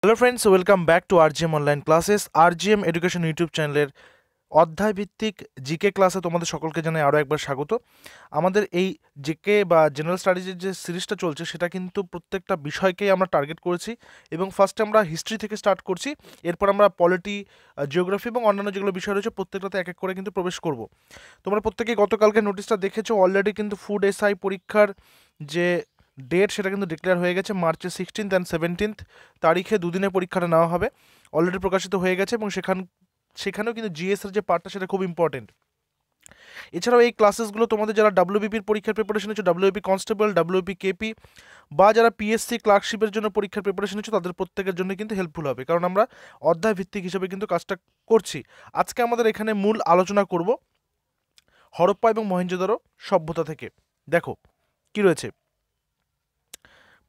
Hello friends, welcome back to RGM online classes. RGM education YouTube চ্যানেলের অধ্যায় ভিত্তিক GK ক্লাসে তোমাদের সকলকে জানাই আরও একবার স্বাগত। আমাদের এই জিকে বা জেনারেল স্টাডিজের যে সিরিজটা চলছে সেটা কিন্তু প্রত্যেকটা বিষয়কেই আমরা টার্গেট করেছি এবং ফার্স্টে আমরা হিস্ট্রি থেকে স্টার্ট করছি, এরপর আমরা পলিটি, জিওগ্রাফি এবং অন্যান্য যেগুলো বিষয় রয়েছে প্রত্যেকটাতে এক এক করে কিন্তু প্রবেশ করব। তোমরা প্রত্যেকেই গতকালকে নোটিশটা দেখেছো, অলরেডি কিন্তু ফুড এসআই পরীক্ষার যে ডেট সেটা কিন্তু ডিক্লেয়ার হয়ে গেছে। মার্চের 16th অ্যান্ড 17th তারিখে দুদিনে পরীক্ষাটা নেওয়া হবে, অলরেডি প্রকাশিত হয়ে গেছে এবং সেখানেও কিন্তু জিএসের যে পার্টটা সেটা খুব ইম্পর্টেন্ট। এছাড়াও এই ক্লাসেসগুলো তোমাদের যারা ডাব্লিউবিপির পরীক্ষার প্রিপারেশন হচ্ছে, ডাব্লিউবি কনস্টেবল, ডাব্লিউবি কেপি বা যারা পিএসসি ক্লার্কশিপের জন্য পরীক্ষার প্রিপারেশন হচ্ছে তাদের প্রত্যেকের জন্য কিন্তু হেল্পফুল হবে, কারণ আমরা অধ্যায় ভিত্তিক হিসেবে কিন্তু কাজটা করছি। আজকে আমাদের এখানে মূল আলোচনা করব হরপ্পা এবং মহেঞ্জোদারো সভ্যতা থেকে। দেখো কি রয়েছে।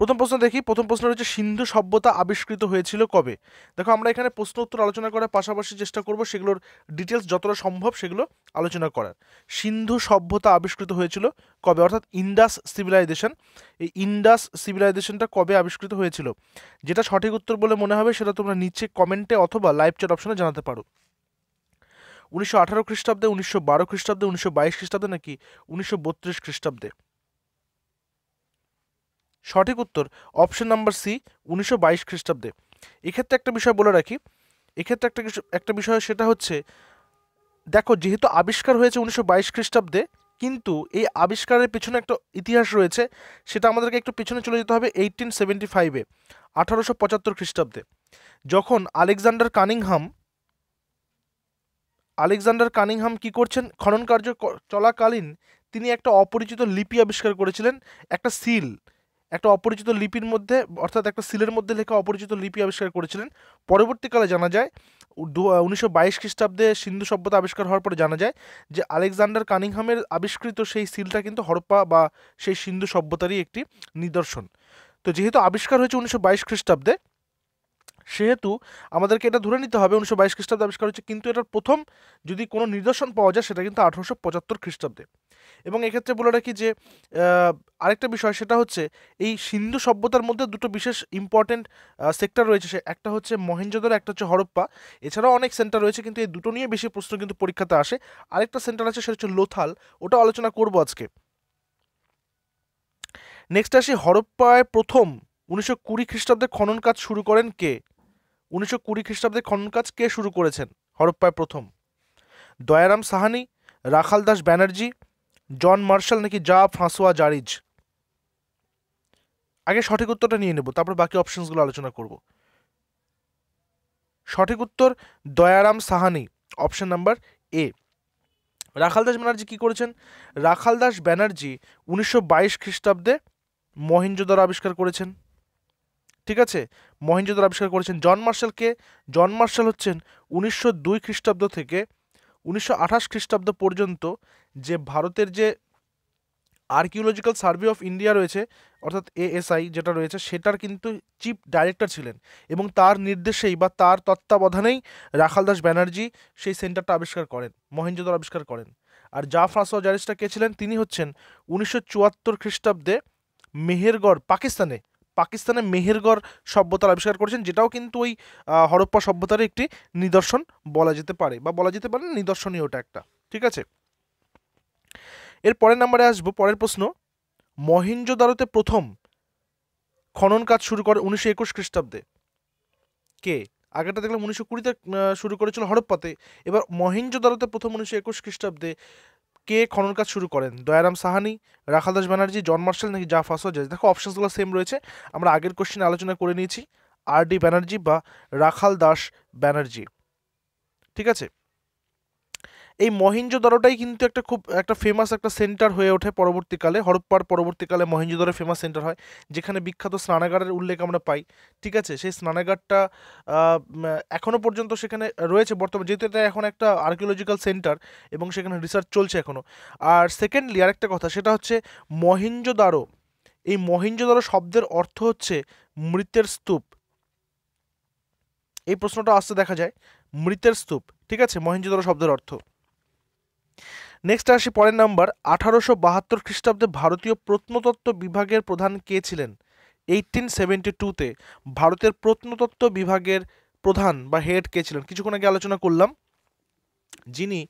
প্রথম প্রশ্ন দেখি। প্রথম প্রশ্ন রয়েছে, সিন্ধু সভ্যতা আবিষ্কৃত হয়েছিল কবে? দেখো, আমরা এখানে প্রশ্ন উত্তর আলোচনা করার পাশাপাশি চেষ্টা করব সেগুলোর ডিটেলস যতটা সম্ভব সেগুলো আলোচনা করার। সিন্ধু সভ্যতা আবিষ্কৃত হয়েছিল কবে, অর্থাৎ ইন্ডাস সিভিলাইজেশন। এই ইন্ডাস সিভিলাইজেশনটা কবে আবিষ্কৃত হয়েছিল? যেটা সঠিক উত্তর বলে মনে হবে সেটা তোমরা নিচে কমেন্টে অথবা লাইভ চ্যাট অপশনে জানাতে পারো। 1918 খ্রিস্টাব্দে, 1912 খ্রিস্টাব্দে, 1922 খ্রিস্টাব্দে নাকি 1932 খ্রিস্টাব্দে? সঠিক উত্তর অপশন নাম্বার সি, 1922 খ্রিস্টাব্দে। এক্ষেত্রে একটা বিষয় বলে রাখি, এক্ষেত্রে একটা বিষয় সেটা হচ্ছে, দেখো যেহেতু আবিষ্কার হয়েছে 1922 খ্রিস্টাব্দে, কিন্তু এই আবিষ্কারের পেছনে একটা ইতিহাস রয়েছে, সেটা আমাদেরকে একটু পেছনে চলে যেতে হবে 1875-এ, 1875 খ্রিস্টাব্দে, যখন আলেকজান্ডার কানিংহাম কি করছেন, খনন কার্য চলাকালীন তিনি একটা অপরিচিত লিপি আবিষ্কার করেছিলেন। একটা অপরিচিত লিপির মধ্যে, অর্থাৎ একটা সিলের মধ্যে লেখা অপরিচিত লিপি আবিষ্কার করেছিলেন। পরবর্তীকালে জানা যায় 1922 খ্রিস্টাব্দে সিন্ধু সভ্যতা আবিষ্কার হওয়ার পরে জানা যায় যে আলেকজান্ডার কানিংহামের আবিষ্কৃত সেই সিলটা কিন্তু হরপ্পা বা সেই সিন্ধু সভ্যতারই একটি নিদর্শন। তো যেহেতু আবিষ্কার হয়েছে 1922 খ্রিস্টাব্দে, সেহেতু আমাদেরকে এটা ধরে নিতে হবে 1922 খ্রিস্টাব্দে আবিষ্কার হচ্ছে, কিন্তু এটার প্রথম যদি কোনো নিদর্শন পাওয়া যায় সেটা কিন্তু 1875 খ্রিস্টাব্দে। এবং এক্ষেত্রে বলে রাখি যে আরেকটা বিষয় সেটা হচ্ছে, এই সিন্ধু সভ্যতার মধ্যে দুটো বিশেষ ইম্পর্টেন্ট সেক্টর রয়েছে, সে একটা হচ্ছে মহেঞ্জোদারো, একটা হচ্ছে হরপ্পা। এছাড়াও অনেক সেন্টার রয়েছে, কিন্তু এই দুটো নিয়ে বেশি প্রশ্ন কিন্তু পরীক্ষাতে আসে। আরেকটা সেন্টার আছে সেটা হচ্ছে লোথাল, ওটা আলোচনা করবো আজকে। নেক্সট আসি, হরপ্পায় প্রথম 1920 খ্রিস্টাব্দে খনন কাজ শুরু করেন কে? 1920 খ্রিস্টাব্দে খনন কাজ কে শুরু করেছেন হরপ্পায় প্রথম? দয়ারাম সাহানি, রাখাল দাস ব্যানার্জি, জন মার্শাল নাকি জা ফ্রাঁসোয়া জারিজ? আগে সঠিক উত্তরটা নিয়ে নেব, তারপর বাকি অপশনসগুলো আলোচনা করব। সঠিক উত্তর Dayaram Sahani, option number A. Rakhal Das Banerjee কি করেছেন? রাখাল দাস ব্যানার্জি 1922 খ্রিস্টাব্দে মহেঞ্জোদারো আবিষ্কার করেছেন। ঠিক আছে, মহেঞ্জোদারো আবিষ্কার করেছেন। জন মার্শালকে, জন মার্শাল হচ্ছেন 1902 খ্রিস্টাব্দ থেকে 1928 খ্রিস্টাব্দ পর্যন্ত যে ভারতের যে আর্কিওলজিক্যাল সার্ভে অফ ইন্ডিয়া রয়েছে, অর্থাৎ এএসআই যেটা রয়েছে, সেটার কিন্তু চিফ ডাইরেক্টর ছিলেন, এবং তার নির্দেশেই বা তার তত্ত্বাবধানেই রাখাল দাস ব্যানার্জি সেই সেন্টারটা আবিষ্কার করেন, মহেঞ্জোদারো আবিষ্কার করেন। আর জা ফ্রাঁসোয়া জারিজটা কে ছিলেন? তিনি হচ্ছেন 1974 খ্রিস্টাব্দে মেহেরগড়, পাকিস্তানে মেহেরগড় সভ্যতার আবিষ্কার করেছেন, যেটাও কিন্তু ওই হরপ্পা সভ্যতার একটি নিদর্শন বলা যেতে পারে, বা বলা যেতে পারে নিদর্শনই ওটা একটা। ঠিক আছে, এর পরের নাম্বারে আসবো। পরের প্রশ্ন, মহেঞ্জোদারোতে প্রথম খনন কাজ শুরু করে 1921 খ্রিস্টাব্দে কে? আগেটা দেখলাম 1920-তে শুরু করেছিল হরপ্পাতে, এবার মহেঞ্জোদারোতে প্রথম 1921 খ্রিস্টাব্দে কে খনন কাজ শুরু করেন? দয়ারাম সাহানি, রাখাল দাস ব্যানার্জি, জন মার্শাল নাকি জা ফ্রাঁসোয়া জারিজ? দেখো অপশনসগুলো সেম রয়েছে, আমরা আগের কোশ্চেনে আলোচনা করে নিয়েছি, আর ডি ব্যানার্জি বা রাখাল দাস ব্যানার্জি। ঠিক আছে, এই মহেঞ্জোদারোটাই কিন্তু একটা ফেমাস একটা সেন্টার হয়ে ওঠে পরবর্তীকালে, হরপ্পার পরবর্তীকালে মহেঞ্জোদারো ফেমাস সেন্টার হয়, যেখানে বিখ্যাত স্নানাগারের উল্লেখ আমরা পাই। ঠিক আছে, সেই স্নানাগারটা এখনো পর্যন্ত সেখানে রয়েছে বর্তমানে, যেহেতু এটা এখন একটা আর্কিওলজিক্যাল সেন্টার এবং সেখানে রিসার্চ চলছে এখনো। আর সেকেন্ডলি আরেকটা কথা, সেটা হচ্ছে মহেঞ্জোদারো, এই মহেঞ্জোদারো শব্দের অর্থ হচ্ছে মৃতের স্তূপ। এই প্রশ্নটা আসতে দেখা যায়, মৃতের স্তূপ। ঠিক আছে, মহেঞ্জোদারো শব্দের অর্থ। নেক্সট আসি পরের নাম্বার, 1872 খ্রিস্টাব্দে ভারতীয় প্রত্নতত্ত্ব বিভাগের প্রধান কে ছিলেন? 1872-তে ভারতের প্রত্নতত্ত্ব বিভাগের প্রধান বা হেড কে ছিলেন? কিছুক্ষণ আগে আলোচনা করলাম, যিনি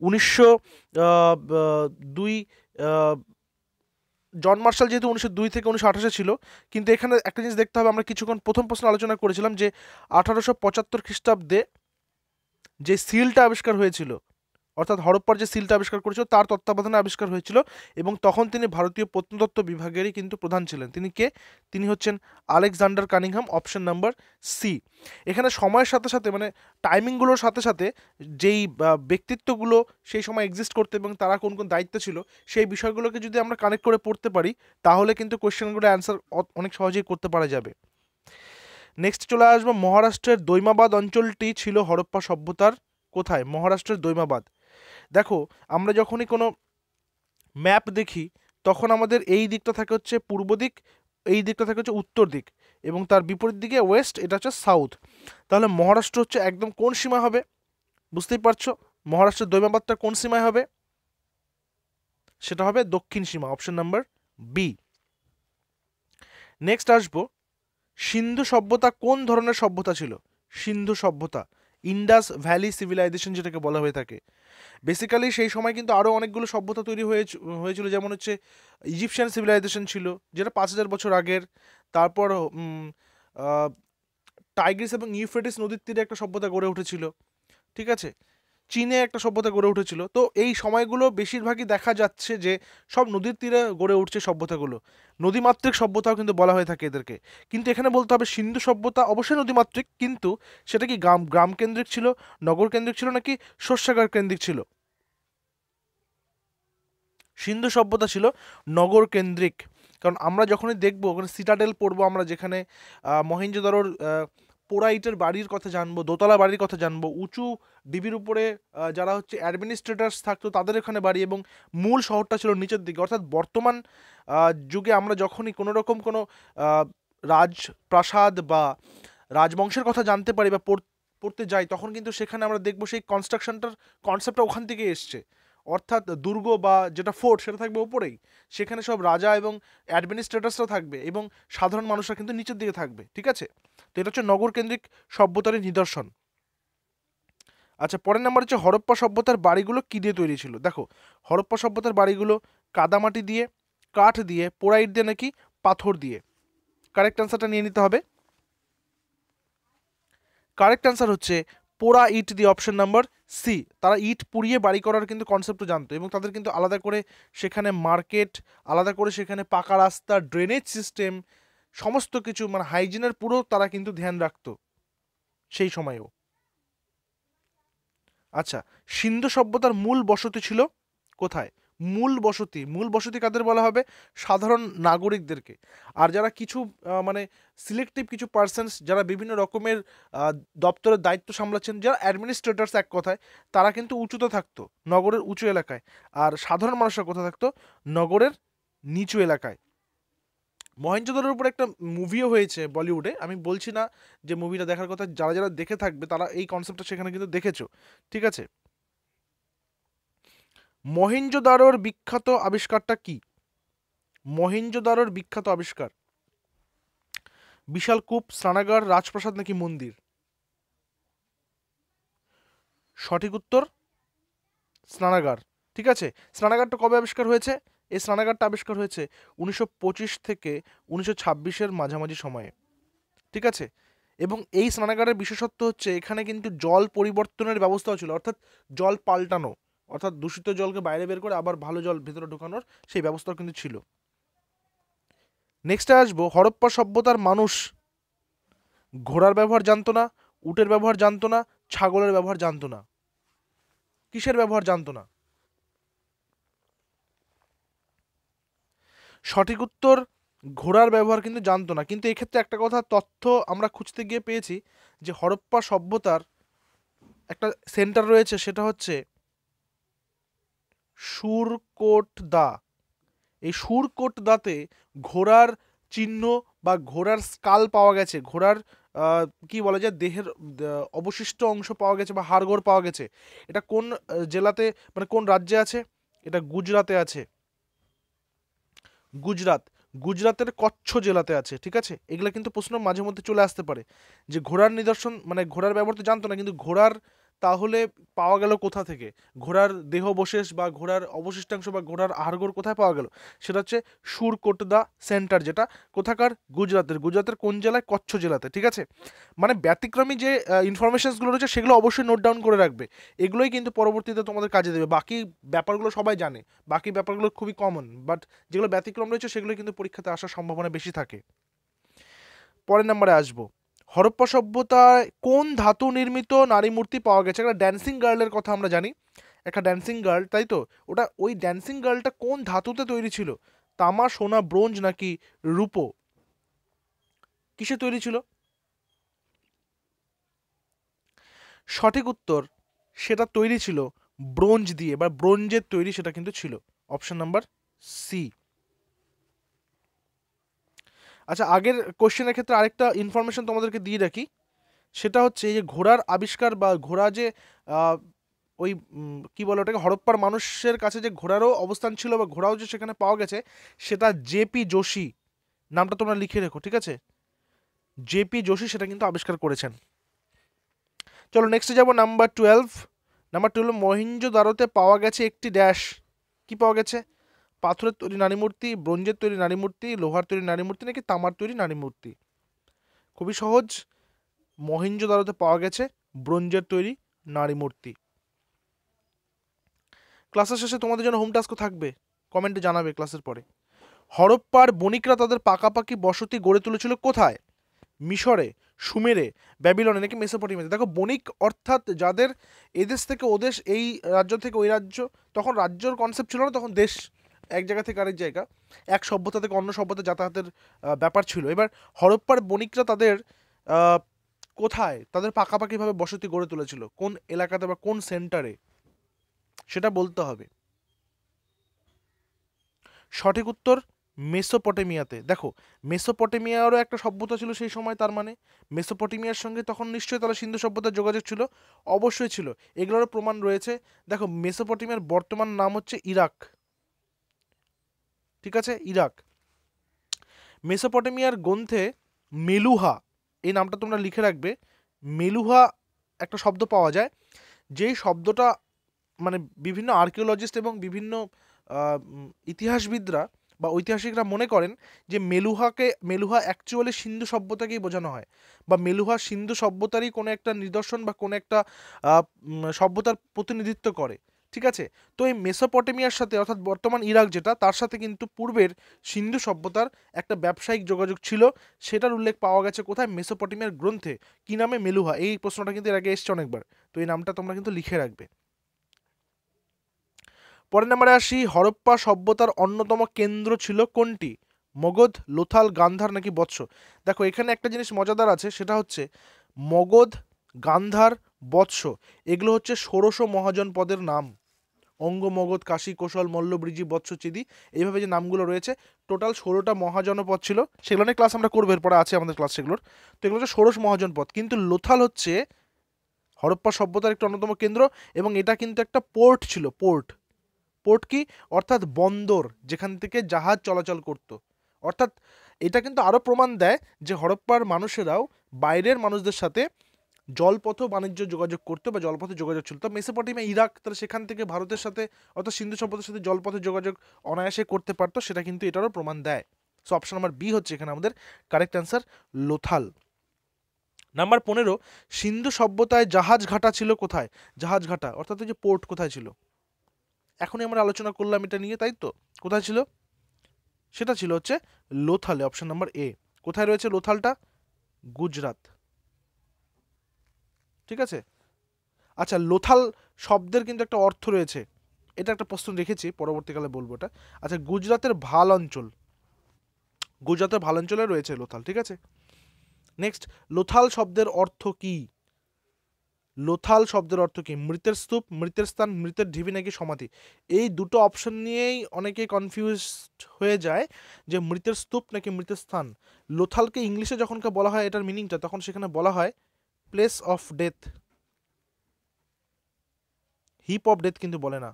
1902 জন মার্শাল যেহেতু 1902 থেকে 1928 ছিল, কিন্তু এখানে একটা জিনিস দেখতে হবে, আমরা কিছুক্ষণ প্রথম প্রশ্ন আলোচনা করেছিলাম যে 1875 খ্রিস্টাব্দে যে সিলটা আবিষ্কার হয়েছিল, অর্থাৎ হরপ্পার যে সিলটা আবিষ্কার করেছিল তার তত্ত্বাবধানে আবিষ্কার হয়েছিল, এবং তখন তিনি ভারতীয় প্রত্নতত্ত্ব বিভাগেরই কিন্তু প্রধান ছিলেন। তিনি কে? তিনি হচ্ছেন Alexander Cunningham, option number C. এখানে সময়ের সাথে সাথে মানে টাইমিংগুলোর সাথে সাথে যেই ব্যক্তিত্বগুলো সেই সময় এক্সিস্ট করতে এবং তারা কোন কোন দায়িত্ব ছিল সেই বিষয়গুলোকে যদি আমরা কানেক্ট করে পড়তে পারি তাহলে কিন্তু কোয়েশ্চেনগুলো অ্যান্সার অনেক সহজেই করতে পারা যাবে। নেক্সট চলে আসবো, মহারাষ্ট্রের দৈমাবাদ অঞ্চলটি ছিল হরপ্পা সভ্যতার কোথায়? মহারাষ্ট্রের দৈমাবাদ। দেখো, আমরা যখনই কোনো ম্যাপ দেখি তখন আমাদের এই দিকটা থাকে হচ্ছে পূর্ব দিক, এই দিকটা থাকে হচ্ছে উত্তর দিক, এবং তার বিপরীত দিকে ওয়েস্ট, এটা হচ্ছে সাউথ। তাহলে মহারাষ্ট্র হচ্ছে একদম কোন সীমা হবে? বুঝতেই পারছো মহারাষ্ট্রের দৈমাবাদটা কোন সীমায় হবে? সেটা হবে দক্ষিণ সীমা, অপশন নাম্বার বি। নেক্সট আসবো, সিন্ধু সভ্যতা কোন ধরনের সভ্যতা ছিল? সিন্ধু সভ্যতা, ইন্ডাস ভ্যালি সিভিলাইজেশন যেটাকে বলা হয়ে থাকে। বেসিক্যালি সেই সময় কিন্তু আরও অনেকগুলো সভ্যতা তৈরি হয়েছিল, যেমন হচ্ছে ইজিপশিয়ান সিভিলাইজেশন ছিল যেটা 5000 বছর আগের। তারপর টাইগ্রিস এবং ইউফ্রেটিস নদীর তীরে একটা সভ্যতা গড়ে উঠেছিল, ঠিক আছে। চীনে একটা সভ্যতা গড়ে উঠেছিল। তো এই সময়গুলো বেশিরভাগই দেখা যাচ্ছে যে সব নদীর তীরে গড়ে উঠছে সভ্যতাগুলো। নদীমাতৃক সভ্যতাও কিন্তু বলা হয়ে থাকে এদেরকে। কিন্তু এখানে বলতে হবে সিন্ধু সভ্যতা অবশ্যই নদীমাতৃক, কিন্তু সেটা কি গ্রাম কেন্দ্রিক ছিল, নগর কেন্দ্রিক ছিল, নাকি শস্যাগার কেন্দ্রিক ছিল? সিন্ধু সভ্যতা ছিল নগর কেন্দ্রিক। কারণ আমরা যখনই দেখবো ওখানে সিটাডেল পড়বো, আমরা যেখানে মহেঞ্জোদারোর পোড়া ইটের বাড়ির কথা জানবো, দোতলা বাড়ির কথা জানবো, উঁচু ডিবির উপরে যারা হচ্ছে অ্যাডমিনিস্ট্রেটার্স থাকতো তাদের এখানে বাড়ি, এবং মূল শহরটা ছিল নিচের দিকে। অর্থাৎ বর্তমান যুগে আমরা যখনই কোনো রকম কোনো রাজপ্রাসাদ বা রাজবংশের কথা জানতে পারি বা পড়তে যাই, তখন কিন্তু সেখানে আমরা দেখবো সেই কনস্ট্রাকশনটার কনসেপ্টটা ওখান থেকে এসছে। অর্থাৎ দুর্গ বা যেটা ফোর্ট সেটা থাকবে ওপরেই, সেখানে সব রাজা এবং অ্যাডমিনিস্ট্রেটার্সরা থাকবে, এবং সাধারণ মানুষরা কিন্তু নিচের দিকে থাকবে, ঠিক আছে। তো এটা হচ্ছে নগর কেন্দ্রিক সভ্যতারই নিদর্শন। আচ্ছা, পরের নাম্বার হচ্ছে হরপ্পা সভ্যতার বাড়িগুলো কী দিয়ে তৈরি ছিল? দেখো, হরপ্পা সভ্যতার বাড়িগুলো কাদামাটি দিয়ে, কাঠ দিয়ে, পোড়া ইট দিয়ে, নাকি পাথর দিয়ে? কারেক্ট অ্যান্সারটা নিয়ে নিতে হবে। কারেক্ট অ্যান্সার হচ্ছে পোড়া ইট দিয়ে, অপশন নাম্বার সি। তারা ইট পুড়িয়ে বাড়ি করার কিন্তু কনসেপ্টও জানতো, এবং তাদের কিন্তু আলাদা করে সেখানে মার্কেট, আলাদা করে সেখানে পাকা রাস্তা, ড্রেনেজ সিস্টেম, সমস্ত কিছু মানে হাইজিনের পুরো তারা কিন্তু ধ্যান রাখতো সেই সময়েও। আচ্ছা, সিন্ধু সভ্যতার মূল বসতি ছিল কোথায়? মূল বসতি কাদের বলা হবে? সাধারণ নাগরিকদেরকে। আর যারা কিছু মানে সিলেক্টিভ কিছু পার্সনস যারা বিভিন্ন রকমের দপ্তরের দায়িত্ব সামলাচ্ছেন, যারা অ্যাডমিনিস্ট্রেটার্স এক কথায়, তারা কিন্তু উঁচুতে থাকতো, নগরের উঁচু এলাকায়। আর সাধারণ মানুষরা কোথায় থাকতো? নগরের নিচু এলাকায়। মহেঞ্জোদারোর উপর একটা মুভিও হয়েছে বলিউডে, আমি বলছি না যে মুভিটা দেখার কথা, যারা যারা দেখে থাকবে তারা এই কনসেপ্টটা সেখানে কিন্তু দেখেছো, ঠিক আছে। মহেঞ্জোদারোর বিখ্যাত আবিষ্কারটা কি? মহেঞ্জোদারোর বিখ্যাত আবিষ্কার বিশাল কূপ, স্নানাগার, রাজপ্রাসাদ, নাকি মন্দির? সঠিক উত্তর স্নানাগার, ঠিক আছে। স্নানাগারটা কবে আবিষ্কার হয়েছে? এই স্নানাগারটা আবিষ্কার হয়েছে 1925 থেকে 1926-এর মাঝামাঝি সময়ে, ঠিক আছে। এবং এই স্নানাগারের বিশেষত্ব হচ্ছে এখানে কিন্তু জল পরিবর্তনের ব্যবস্থাও ছিল, অর্থাৎ জল পাল্টানো, অর্থাৎ দূষিত জলকে বাইরে বের করে আবার ভালো জল ভেতরে ঢোকানোর সেই ব্যবস্থাও কিন্তু ছিল। নেক্সটে আসবো, হরপ্পা সভ্যতার মানুষ ঘোড়ার ব্যবহার জানতো না, উটের ব্যবহার জানতো না, ছাগলের ব্যবহার জানতো না, কিসের ব্যবহার জানতো না? সঠিক উত্তর ঘোড়ার ব্যবহার কিন্তু জানতো না। কিন্তু এক্ষেত্রে একটা কথা তথ্য আমরা খুঁজতে গিয়ে পেয়েছি যে হরপ্পা সভ্যতার একটা সেন্টার রয়েছে, সেটা হচ্ছে সুরকোটদা। এই সুরকোটদাতে ঘোড়ার চিহ্ন বা ঘোড়ার স্কাল পাওয়া গেছে, ঘোড়ার কি বলা যায় দেহের অবশিষ্ট অংশ পাওয়া গেছে বা হাড়গোড় পাওয়া গেছে। এটা কোন জেলাতে মানে কোন রাজ্যে আছে? এটা গুজরাতে আছে। গুজরাট। গুজরাতের কচ্ছ জেলাতে আছে, ঠিক আছে। এগুলো কিন্তু প্রশ্ন মাঝে মধ্যে চলে আসতে পারে, যে ঘোড়ার নিদর্শন মানে ঘোড়ার ব্যবহার তো জানতো না, কিন্তু ঘোড়ার তাহলে পাওয়া গেল কোথা থেকে, ঘোড়ার দেহবশেষ বা ঘোড়ার অবশিষ্টাংশ বা ঘোড়ার হাড়গোড় কোথায় পাওয়া গেল, সেটা হচ্ছে সুরকোটদা সেন্টার, যেটা কোথাকার, গুজরাতের কোন জেলায়, কচ্ছ জেলাতে, ঠিক আছে। মানে ব্যতিক্রমী যে ইনফরমেশনসগুলো রয়েছে সেগুলো অবশ্যই নোট ডাউন করে রাখবে, এগুলোই কিন্তু পরবর্তীতে তোমাদের কাজে দেবে। বাকি ব্যাপারগুলো সবাই জানে, বাকি ব্যাপারগুলো খুবই কমন, বাট যেগুলো ব্যতিক্রম রয়েছে সেগুলো কিন্তু পরীক্ষাতে আসার সম্ভাবনা বেশি থাকে। পরের নাম্বারে আসবো, হরপ্পা সভ্যতায় কোন ধাতু নির্মিত নারী মূর্তি পাওয়া গেছে। একটা ড্যান্সিং গার্লের কথা আমরা জানি, একটা ড্যান্সিং গার্ল, তাই তো, ওটা ওই ড্যান্সিং গার্লটা কোন ধাতুতে তৈরি ছিল, তামা, সোনা, ব্রোঞ্জ নাকি রূপো, কিসে তৈরি ছিল? সঠিক উত্তর, সেটা তৈরি ছিল ব্রোঞ্জ দিয়ে, বা ব্রোঞ্জের তৈরি সেটা কিন্তু ছিল, অপশন নাম্বার সি। আচ্ছা, আগের কোশ্চেনের ক্ষেত্রে আরেকটা ইনফরমেশন তোমাদেরকে দিয়ে রাখি, সেটা হচ্ছে এই যে ঘোড়ার আবিষ্কার বা ঘোড়া যে আহ, ওই কি বলে ওটাকে, হরপ্পার মানুষের কাছে যে ঘোড়ারও অবস্থান ছিল বা ঘোড়াও যে সেখানে পাওয়া গেছে, সেটা জেপি যোশী, নামটা তোমরা লিখে রেখো, ঠিক আছে। জেপি যোশী সেটা কিন্তু আবিষ্কার করেছেন। চলো নেক্সটে যাবো, নাম্বার 12 মহেঞ্জোদারোতে পাওয়া গেছে একটি ড্যাশ, কি পাওয়া গেছে, পাথরের তৈরি নারী মূর্তি, ব্রোঞ্জের তৈরি নারী মূর্তি, লোহার তৈরি নারী মূর্তি নাকি তামার তৈরি নারী মূর্তি। খুবই সহজ, মহেঞ্জোদারোতে পাওয়া গেছে ব্রোঞ্জের তৈরি নারী মূর্তি। ক্লাসের শেষে তোমাদের জন্য হোম টাস্কও থাকবে, কমেন্টে জানাবে ক্লাসের পরে। হরপ্পার বণিকরা তাদের পাকাপাকি বসতি গড়ে তুলেছিল কোথায়, মিশরে, সুমেরে, ব্যাবিলনে নাকি মেসোপটেমিয়াতে। দেখো, বণিক অর্থাৎ যাদের এদেশ থেকে ওদেশ, এই রাজ্য থেকে ওই রাজ্য, তখন রাজ্যর কনসেপ্ট ছিল না, তখন দেশ, এক জায়গা থেকে আরেক জায়গা, এক সভ্যতা থেকে অন্য সভ্যতা যাতায়াতের ব্যাপার ছিল। এবার হরপ্পার বণিকরা তাদের আহ, কোথায় তাদের পাকাপাকিভাবে বসতি গড়ে তুলেছিল, কোন এলাকাতে বা কোন সেন্টারে, সেটা বলতে হবে। সঠিক উত্তর মেসোপটেমিয়াতে। দেখো, মেসোপটেমিয়ারও একটা সভ্যতা ছিল সেই সময়, তার মানে মেসোপটেমিয়ার সঙ্গে তখন নিশ্চয়ই তাহলে সিন্ধু সভ্যতার যোগাযোগ ছিল, অবশ্যই ছিল, এগুলোরও প্রমাণ রয়েছে। দেখো, মেসোপটেমিয়ার বর্তমান নাম হচ্ছে ইরাক, ঠিক আছে, ইরাক। মেসোপটেমিয়ার গ্রন্থে মেলুহা, এই নামটা তোমরা লিখে রাখবে, মেলুহা একটা শব্দ পাওয়া যায়, যেই শব্দটা মানে বিভিন্ন আর্কিওলজিস্ট এবং বিভিন্ন ইতিহাসবিদরা বা ঐতিহাসিকরা মনে করেন যে মেলুহা অ্যাকচুয়ালি সিন্ধু সভ্যতাকেই বোঝানো হয়, বা মেলুহা সিন্ধু সভ্যতারই কোনো একটা নিদর্শন বা কোনো একটা সভ্যতার প্রতিনিধিত্ব করে, ঠিক আছে। তো এই মেসোপটেমিয়ার সাথে, অর্থাৎ বর্তমান ইরাক যেটা, তার সাথে কিন্তু পূর্বের সিন্ধু সভ্যতার একটা ব্যবসায়িক যোগাযোগ ছিল, সেটার উল্লেখ পাওয়া গেছে কোথায়, মেসোপটেমিয়ার গ্রন্থে। কি নামে, মেলুহা, এই প্রশ্নটা কিন্তু এর আগে এসছে অনেকবার, তো এই নামটা তোমরা কিন্তু লিখে রাখবে। পরের নাম্বারে আসি, হরপ্পা সভ্যতার অন্যতম কেন্দ্র ছিল কোনটি, মগধ, লোথাল, গান্ধার নাকি বৎস। দেখো, এখানে একটা জিনিস মজাদার আছে, সেটা হচ্ছে মগধ, গান্ধার, বৎস, এগুলো হচ্ছে ষোড়শ মহাজনপদের নাম। অঙ্গ, মগধ, কাশী, কোশল, মল্ল, বৃজি, বৎস, চিদি, এইভাবে যে নামগুলো রয়েছে, টোটাল 16টা মহাজনপদ ছিল, সেগুলো নিয়ে ক্লাস আমরা করবো, এরপরে আছে আমাদের ক্লাস সেগুলোর। তো এগুলো হচ্ছে ষোড়শ মহাজনপদ, কিন্তু লোথাল হচ্ছে হরপ্পা সভ্যতার একটা অন্যতম কেন্দ্র, এবং এটা কিন্তু একটা পোর্ট ছিল, পোর্ট। পোর্ট কি, অর্থাৎ বন্দর, যেখান থেকে জাহাজ চলাচল করত। অর্থাৎ এটা কিন্তু আরও প্রমাণ দেয় যে হরপ্পার মানুষেরাও বাইরের মানুষদের সাথে জলপথ বাণিজ্য যোগাযোগ করতো, বা জলপথে যোগাযোগ ছিল। তো মেসোপটেমিয়া, ইরাক, তাহলে সেখান থেকে ভারতের সাথে অর্থাৎ সিন্ধু সভ্যতার সাথে জলপথে যোগাযোগ অনায়াসে করতে পারতো, সেটা কিন্তু এটারও প্রমাণ দেয়। সো অপশন নাম্বার বি হচ্ছে এখানে আমাদের কারেক্ট অ্যান্সার, লোথাল। নাম্বার 15, সিন্ধু সভ্যতায় জাহাজ ঘাটা ছিল কোথায়, জাহাজ ঘাটা অর্থাৎ যে পোর্ট কোথায় ছিল, এখনই আমরা আলোচনা করলাম এটা নিয়ে, তাই তো, কোথায় ছিল, সেটা ছিল হচ্ছে লোথালে, অপশন নাম্বার এ। কোথায় রয়েছে লোথালটা, গুজরাট, ঠিক আছে। আচ্ছা, লোথাল শব্দের কিন্তু একটা অর্থ রয়েছে, এটা একটা প্রশ্ন রেখেছি, পরবর্তীকালে বলবো এটা। আচ্ছা, গুজরাতের ভাল অঞ্চলে রয়েছে লোথাল, ঠিক আছে। নেক্সট, লোথাল শব্দের অর্থ কি, লোথাল শব্দের অর্থ কি, মৃতের স্তূপ, মৃতের স্থান, মৃতের ঢিবি নাকি সমাধি। এই দুটো অপশন নিয়েই অনেকে কনফিউজড হয়ে যায় যে মৃতের স্তূপ নাকি মৃতের স্থান। লোথালকে ইংলিশে যখন বলা হয় এটার মিনিংটা, তখন সেখানে বলা হয় place of death, hip of death কিন্তু বলে না,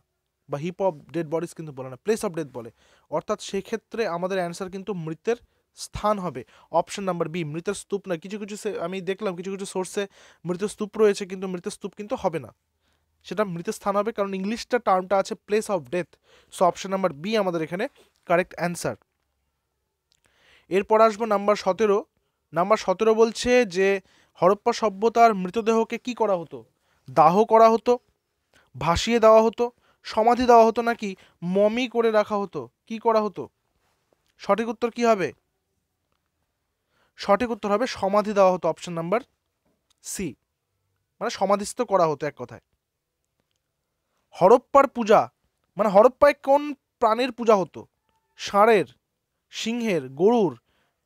বা হিপ অফ ডেড বডিজ কিন্তু বলে না, প্লেস অফ ডেথ বলে। অর্থাৎ সেক্ষেত্রে আমাদের অ্যান্সার কিন্তু মৃতের স্থান হবে অপশন নাম্বার বি, মৃতের স্তূপ না। কিছু কিছু আমি দেখলাম কিছু কিছু সোর্সে মৃতের স্তূপ রয়েছে, কিন্তু মৃতের স্তূপ কিন্তু হবে না, সেটা মৃতের স্থান হবে, কারণ ইংলিশটা টার্মটা আছে place of death. So option number B আমাদের এখানে কারেক্ট অ্যান্সার। এরপর আসবো নাম্বার 17। নাম্বার 17 বলছে যে হরপ্পা সভ্যতার মৃতদেহকে কি করা হতো? দাহ করা হতো, ভাসিয়ে দেওয়া হতো, সমাধি দেওয়া হতো, নাকি মমি করে রাখা হতো? কি করা হতো? সঠিক উত্তর কি হবে? সঠিক উত্তর হবে সমাধি দেওয়া হতো, অপশন নাম্বার সি, মানে সমাধিস্থ করা হতো এক কথায়। হরপ্পার পূজা, মানে হরপ্পায় কোন প্রাণীর পূজা হতো? ষাঁড়ের, সিংহের, গরুর,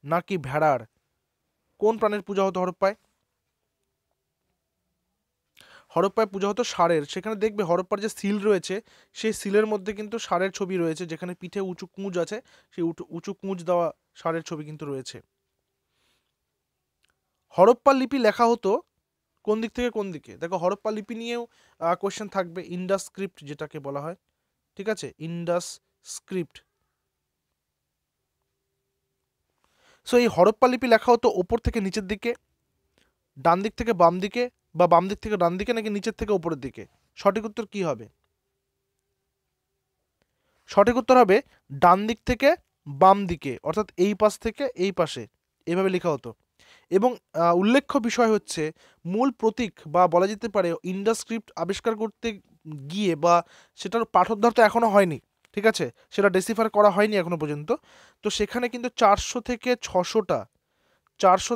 নাকি ভেড়ার? কোন প্রাণীর পূজা হতো হরপ্পায়? হরপ্পায় পূজা হতো ষাঁড়ের। সেখানে দেখবে হরপ্পার যে সিল রয়েছে সেই সিলের মধ্যে কিন্তু ষাঁড়ের ছবি রয়েছে, যেখানে পিঠে উঁচু কুঁজ আছে, সেই উঁচু কুঁজ দেওয়া ষাঁড়ের ছবি কিন্তু রয়েছে। হরপ্পা লিপি লেখা হতো কোন দিক থেকে কোন দিকে? দেখো হরপ্পা লিপি নিয়েও কোশ্চেন থাকবে, ইন্ডাস স্ক্রিপ্ট যেটাকে বলা হয়, ঠিক আছে, ইন্ডাস স্ক্রিপ্ট। সো এই হরপ্পা লিপি লেখা হতো ওপর থেকে নিচের দিকে, ডান দিক থেকে বাম দিকে, বা বাম দিক থেকে ডান দিকে, নাকি নিচের থেকে উপরের দিকে? সঠিক উত্তর কি হবে? সঠিক উত্তর হবে ডান দিক থেকে বাম দিকে, অর্থাৎ এই পাশ থেকে এই পাশে, এভাবে লেখা হতো। এবং উল্লেখ্য বিষয় হচ্ছে মূল প্রতীক বা বলা যেতে পারে ইন্ডাস স্ক্রিপ্ট আবিষ্কার করতে গিয়ে, বা সেটার পাঠোদ্ধার তো এখনও হয়নি, ঠিক আছে, সেটা ডেসিফার করা হয়নি এখনো পর্যন্ত। তো সেখানে কিন্তু 400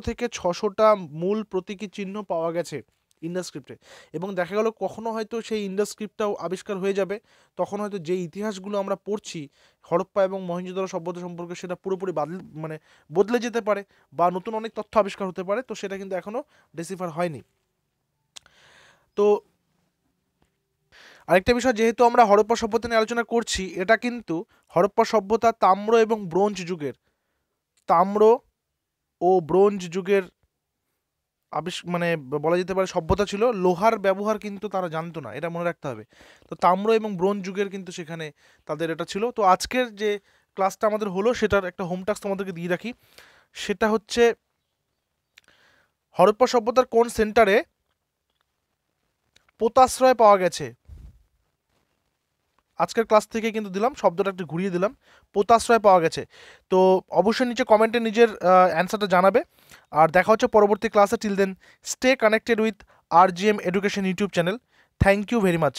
থেকে 600টা মূল প্রতীকী চিহ্ন পাওয়া গেছে ইন্ডাস স্ক্রিপ্টে। এবং দেখা গেল কখনো হয়তো সেই ইন্ডাস স্ক্রিপ্টটাও আবিষ্কার হয়ে যাবে, তখন হয়তো যে ইতিহাসগুলো আমরা পড়ছি হরপ্পা এবং মহেঞ্জোদারো সভ্যতা সম্পর্কে, সেটা পুরোপুরি বদলে যেতে পারে, বা নতুন অনেক তথ্য আবিষ্কার হতে পারে। তো সেটা কিন্তু এখনও ডেসিফার হয়নি। তো আরেকটা বিষয়, যেহেতু আমরা হরপ্পা সভ্যতা নিয়ে আলোচনা করছি, এটা কিন্তু হরপ্পা সভ্যতা তাম্র এবং ব্রোঞ্জ যুগের, তাম্র ও ব্রোঞ্জ যুগের মানে বলা যেতে পারে সভ্যতা ছিল। লোহার ব্যবহার কিন্তু তারা জানতো না, এটা মনে রাখতে হবে। তো তাম্র এবং ব্রোঞ্জ যুগের কিন্তু সেখানে তাদের এটা ছিল। তো আজকের যে ক্লাসটা আমাদের হলো সেটার একটা হোম টাস্ক তোমাদেরকে দিয়ে রাখি, সেটা হচ্ছে হরপ্পা সভ্যতার কোন সেন্টারে পোতাশ্রয় পাওয়া গেছে? আজকের ক্লাস থেকে কিন্তু দিলাম, শব্দটা একটু ঘুরিয়ে দিলাম, পোতাশ্রয় পাওয়া গেছে। তো অবশ্যই নিচে কমেন্টে নিজের অ্যান্সারটা জানাবে। আর দেখা হচ্ছে পরবর্তী ক্লাসে। Till then stay connected with RGM education YouTube channel. Thank you very much.